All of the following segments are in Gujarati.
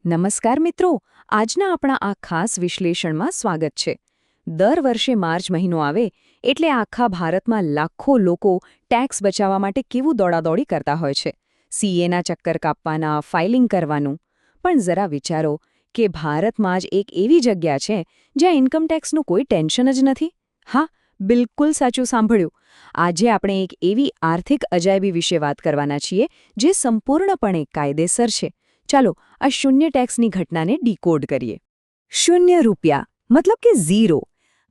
નમસ્કાર મિત્રો, આજના આપણા આ ખાસ વિશ્લેષણમાં સ્વાગત છે. દર વર્ષે માર્ચ મહિનો આવે એટલે આખા ભારતમાં લાખો લોકો ટેક્સ બચાવવા માટે કેવું દોડાદોડી કરતા હોય છે. સીએના ચક્કર કાપવાના, ફાઇલિંગ કરવાનું. પણ જરા વિચારો કે ભારતમાં જ એક એવી જગ્યા છે જ્યાં ઇન્કમટેક્સનું કોઈ ટેન્શન જ નથી. હા, બિલકુલ સાચું સાંભળ્યું. આજે આપણે એક એવી આર્થિક અજાયબી વિશે વાત કરવાના છીએ જે સંપૂર્ણપણે કાયદેસર છે. ચાલો આ શૂન્ય ટેક્સની ઘટનાને ડીકોડ કરીએ. ₹0 મતલબ કે ઝીરો.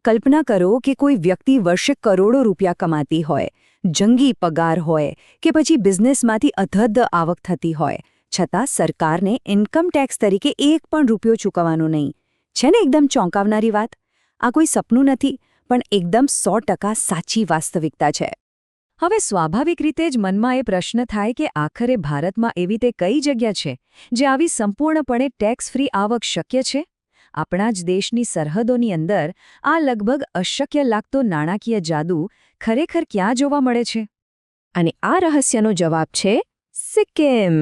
કલ્પના કરો કે કોઈ વ્યક્તિ વર્ષે કરોડો રૂપિયા કમાતી હોય, જંગી પગાર હોય કે પછી બિઝનેસમાંથી અથદ્ધ આવક થતી હોય, છતાં સરકારને ઇન્કમ ટેક્સ તરીકે એક પણ રૂપિયો ચૂકવવાનો નહીં. છે ને એકદમ ચોંકાવનારી વાત? આ કોઈ સપનું નથી, પણ એકદમ 100% સાચી વાસ્તવિકતા છે. હવે સ્વાભાવિક રીતે જ મનમાં એ પ્રશ્ન થાય કે આખરે ભારતમાં એવી તે કઈ જગ્યા છે જે આવી સંપૂર્ણપણે ટેક્સ ફ્રી આવક શક્ય છે? આપણા જ દેશની સરહદોની અંદર આ લગભગ અશક્ય લાગતો નાણાકીય જાદુ ખરેખર ક્યાં જોવા મળે છે? અને આ રહસ્યનો જવાબ છે સિક્કિમ.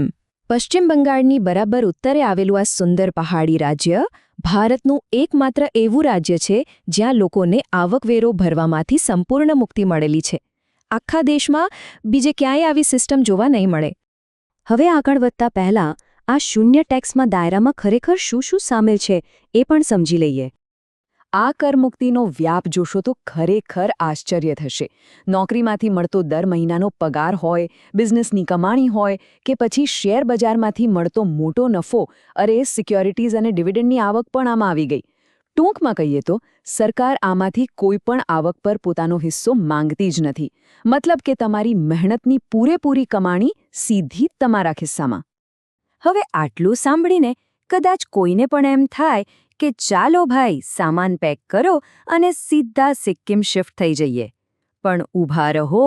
પશ્ચિમ બંગાળની બરાબર ઉત્તરે આવેલું આ સુંદર પહાડી રાજ્ય ભારતનું એકમાત્ર એવું રાજ્ય છે જ્યાં લોકોને આવકવેરો ભરવામાંથી સંપૂર્ણ મુક્તિ મળેલી છે. આખા દેશમાં બીજે ક્યાંય આવી સિસ્ટમ જોવા નહીં મળે. હવે આગળ વધતા પહેલાં આ શૂન્ય ટેક્સમાં દાયરામાં ખરેખર શું શું સામેલ છે એ પણ સમજી લઈએ. આ કરમુક્તિનો વ્યાપ જોશો તો ખરેખર આશ્ચર્ય થશે. નોકરીમાંથી મળતો દર મહિનાનો પગાર હોય, બિઝનેસની કમાણી હોય કે પછી શેર બજારમાંથી મળતો મોટો નફો, અરે સિક્યોરિટીઝ અને ડિવિડન્ડની આવક પણ આમાં આવી ગઈ. ટૂંકમાં કહીએ તો સરકાર આમાંથી કોઈ પણ આવક પર પોતાનો હિસ્સો માંગતી જ નથી. મતલબ કે તમારી મહેનતની પૂરેપૂરી કમાણી સીધી તમારા ખિસ્સામાં. હવે આટલું સાંભળીને કદાચ કોઈને પણ એમ થાય કે ચાલો ભાઈ, સામાન પેક કરો અને સીધા સિક્કિમ શિફ્ટ થઈ જઈએ. પણ ઊભા રહો,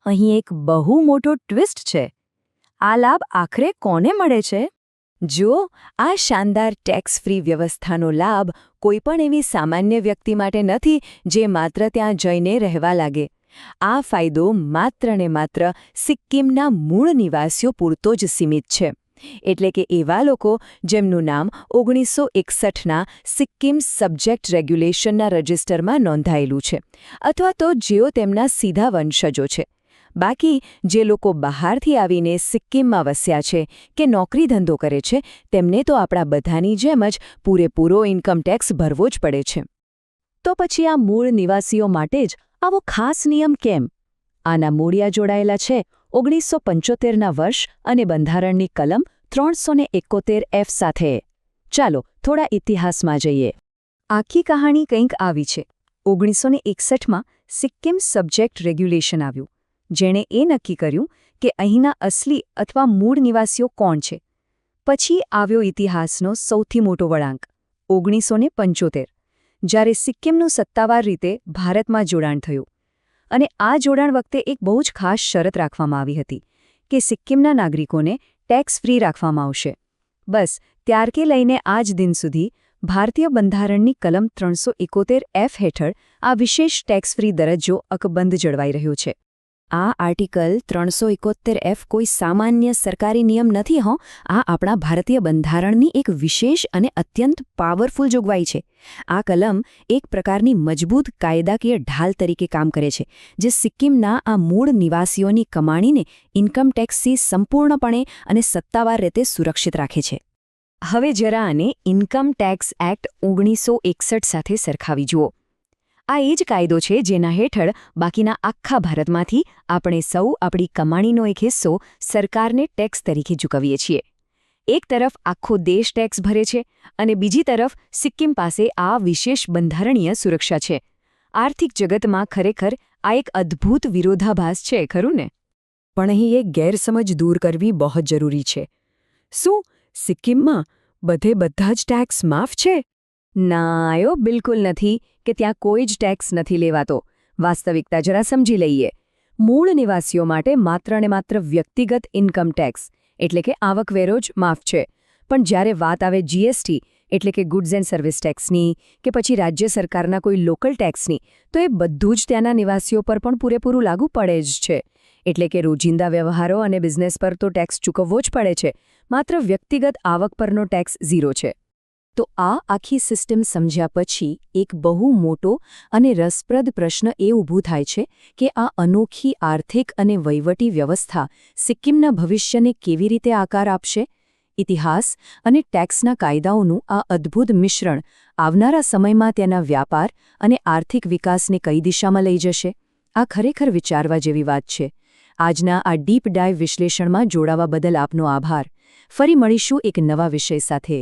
અહીં એક બહુ મોટો ટ્વિસ્ટ છે. આ લાભ આખરે કોને મળે છે? જો આ શાનદાર ટેક્સ ફ્રી વ્યવસ્થાનો લાભ કોઈપણ એવી સામાન્ય વ્યક્તિ માટે નથી જે માત્ર ત્યાં જઈને રહેવા લાગે. આ ફાયદો માત્ર ને માત્ર સિક્કિમના મૂળ નિવાસીઓ પૂરતો જ સીમિત છે. એટલે કે એવા લોકો જેમનું નામ 1961ના સિક્કિમ સબ્જેક્ટ રેગ્યુલેશનના રજિસ્ટરમાં નોંધાયેલું છે, અથવા તો જેઓ તેમના સીધા વંશજો છે. બાકી જે લોકો બહારથી આવીને સિક્કિમમાં વસ્યા છે કે નોકરી ધંધો કરે છે, તેમને તો આપણા બધાની જેમ જ પૂરેપૂરો ઇન્કમટેક્સ ભરવો જ પડે છે. તો પછી આ મૂળ નિવાસીઓ માટે જ આવો ખાસ નિયમ કેમ? આના મૂળિયા જોડાયેલા છે 1975ના વર્ષ અને બંધારણની કલમ 371F સાથે. ચાલો થોડા ઇતિહાસમાં જઈએ. આખી કહાણી કંઈક આવી છે. 1961માં સિક્કિમ સબ્જેક્ટ રેગ્યુલેશન આવ્યું, જેણે એ નક્કી કર્યું કે અહીંના અસલી અથવા મૂળ નિવાસીઓ કોણ છે. પછી આવ્યો ઇતિહાસનો સૌથી મોટો વળાંક 1975, જ્યારે સિક્કિમનું સત્તાવાર રીતે ભારતમાં જોડાણ થયું. અને આ જોડાણ વખતે એક બહુ જ ખાસ શરત રાખવામાં આવી હતી કે સિક્કિમના નાગરિકોને ટેક્સ ફ્રી રાખવામાં આવશે. બસ ત્યારથી લઈને આજ દિન સુધી ભારતીય બંધારણની કલમ 371F હેઠળ આ વિશેષ ટેક્સ ફ્રી દરજ્જો અકબંધ જળવાઈ રહ્યો છે. આ આર્ટિકલ 371F કોઈ સામાન્ય સરકારી નિયમ નથી હો. આ આપણા ભારતીય બંધારણની એક વિશેષ અને અત્યંત પાવરફુલ જોગવાઈ છે. આ કલમ એક પ્રકારની મજબૂત કાયદાકીય ઢાલ તરીકે કામ કરે છે, જે સિક્કિમના આ મૂળ નિવાસીઓની કમાણીને ઇન્કમટેક્સથી સંપૂર્ણપણે અને સત્તાવાર રીતે સુરક્ષિત રાખે છે. હવે જરા આને ઇન્કમ ટેક્સ એક્ટ 1961 સાથે સરખાવી જુઓ. આ એ જ કાયદો છે જેના હેઠળ બાકીના આખા ભારતમાંથી આપણે સૌ આપણી કમાણીનો એક હિસ્સો સરકારને ટેક્સ તરીકે ચૂકવીએ છીએ. એક તરફ આખો દેશ ટેક્સ ભરે છે અને બીજી તરફ સિક્કિમ પાસે આ વિશેષ બંધારણીય સુરક્ષા છે. આર્થિક જગતમાં ખરેખર આ એક અદ્ભુત વિરોધાભાસ છે, ખરું ને? પણ અહીં એક ગેરસમજ દૂર કરવી બહુ જ જરૂરી છે. શું સિક્કિમમાં બધા જ ટેક્સ માફ છે? ના, એવો બિલકુલ નથી કે ત્યાં કોઈ જ ટેક્સ નથી લેવાતો. વાસ્તવિકતા જરા સમજી લઈએ. મૂળ નિવાસીઓ માટે માત્ર ને માત્ર વ્યક્તિગત ઇન્કમ ટેક્સ એટલે કે આવકવેરો જ માફ છે. પણ જ્યારે વાત આવે જીએસટી એટલે કે ગુડ્સ એન્ડ સર્વિસ ટેક્સની કે પછી રાજ્ય સરકારના કોઈ લોકલ ટેક્સની, તો એ બધું જ ત્યાંના નિવાસીઓ પર પણ પૂરેપૂરું લાગુ પડે જ છે. એટલે કે રોજિંદા વ્યવહારો અને બિઝનેસ પર તો ટેક્સ ચૂકવવો જ પડે છે, માત્ર વ્યક્તિગત આવક પરનો ટેક્સ 0 છે. તો આ આખી સિસ્ટમ સમજ્યા પછી એક બહુ મોટો અને રસપ્રદ પ્રશ્ન એ ઊભું થાય છે કે આ અનોખી આર્થિક અને વહીવટી વ્યવસ્થા સિક્કિમના ભવિષ્યને કેવી રીતે આકાર આપશે? ઇતિહાસ અને ટેક્સના કાયદાઓનું આ અદ્ભુત મિશ્રણ આવનારા સમયમાં તેના વ્યાપાર અને આર્થિક વિકાસને કઈ દિશામાં લઈ જશે? આ ખરેખર વિચારવા જેવી વાત છે. આજના આ ડીપ ડાઇવ વિશ્લેષણમાં જોડાવા બદલ આપનો આભાર. ફરી મળીશું એક નવા વિષય સાથે.